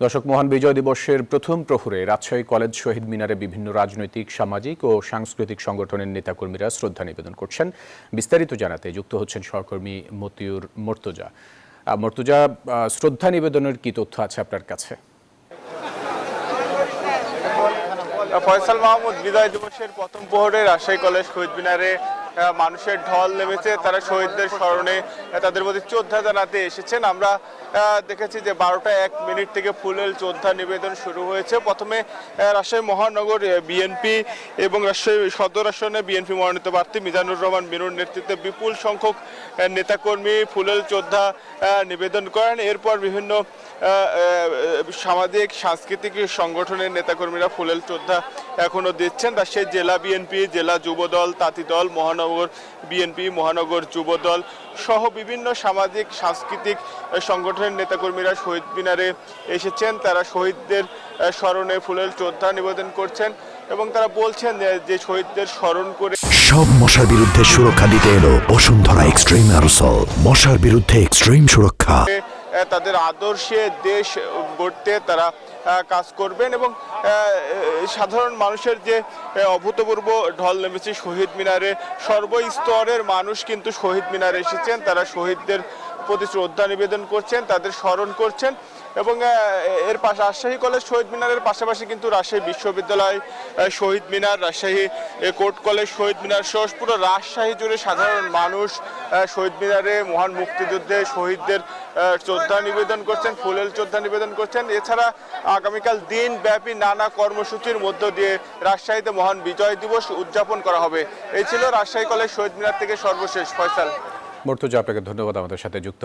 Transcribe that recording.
দর্শক, মহান বিজয় দিবসের প্রথম প্রহরে রাজশাহী কলেজ শহীদ মিনারে বিভিন্ন রাজনৈতিক, সামাজিক ও সাংস্কৃতিক সংগঠনের নেতাকর্মীরা শ্রদ্ধা নিবেদন করছেন। বিস্তারিত জানাতে যুক্ত হচ্ছেন সহকর্মী মর্তুজা। মর্তুজা, শ্রদ্ধা নিবেদনের কি তথ্য আছে আপনার কাছে? ফয়সাল মাহমুদ, বিজয় দিবসের প্রথম প্রহরে রাজশাহী কলেজ শহীদ মিনারে মানুষের ঢল নেমেছে। তারা শহীদদের স্মরণে তাদের প্রতি শ্রদ্ধা জানাতে এসেছেন। আমরা দেখেছি যে 12টা 1 মিনিট থেকে ফুলেল শ্রদ্ধা নিবেদন শুরু হয়েছে। প্রথমে রাজশাহী মহানগর বিএনপি এবং রাজশাহী সদর আসনে বিএনপি মনোনীত প্রার্থী মিজানুর রহমান মিনুর নেতৃত্বে বিপুল সংখ্যক নেতাকর্মী ফুলেল শ্রদ্ধা নিবেদন করেন। এরপর বিভিন্ন সামাজিক, সাংস্কৃতিক সংগঠনের নেতাকর্মীরা ফুলেল শ্রদ্ধা এখনো দিচ্ছেন। রাজশাহী জেলা বিএনপি, জেলা যুবদল, তাঁতি দল, মহানগর বিএনপি, মহানগর যুবদল সহ বিভিন্ন সামাজিক, সাংস্কৃতিক সংগঠনের নেতাকর্মীরা শহীদ মিনারে এসেছেন। তারা শহীদদের স্মরণে ফুলেল শ্রদ্ধা নিবেদন করছেন এবং তারা বলছেন যে শহীদদের স্মরণ করে সব মশার বিরুদ্ধে সুরক্ষা দিতে এলো বসুন্ধরা এক্সট্রিম অ্যারোসল। মশার বিরুদ্ধে এক্সট্রিম সুরক্ষা। তাদের আদর্শে দেশ গড়তে তারা কাজ করবেন এবং সাধারণ মানুষের যে অভূতপূর্ব ঢল নেমেছে শহীদ মিনারে, সর্বস্তরের মানুষ কিন্তু শহীদ মিনারে এসেছেন। তারা শহীদদের প্রতি শ্রদ্ধা নিবেদন করছেন, তাদের স্মরণ করছেন এবং এর পাশে রাজশাহী কলেজ শহীদ মিনারের পাশাপাশি কিন্তু রাজশাহী বিশ্ববিদ্যালয় শহীদ মিনার, রাজশাহী কোর্ট কলেজ শহীদ মিনার সহ পুরো রাজশাহী জুড়ে সাধারণ মানুষ শহীদ মিনারে মহান মুক্তিযুদ্ধে শহীদদের শ্রদ্ধা নিবেদন করছেন, ফুলেল শ্রদ্ধা নিবেদন করছেন। এছাড়া আগামীকাল দিনব্যাপী নানা কর্মসূচির মধ্য দিয়ে রাজশাহীতে মহান বিজয় দিবস উদযাপন করা হবে। এই ছিল রাজশাহী কলেজ শহীদ মিনার থেকে সর্বশেষ। ফয়সাল। মর্তুজা, আপনাকে ধন্যবাদ আমাদের সাথে যুক্ত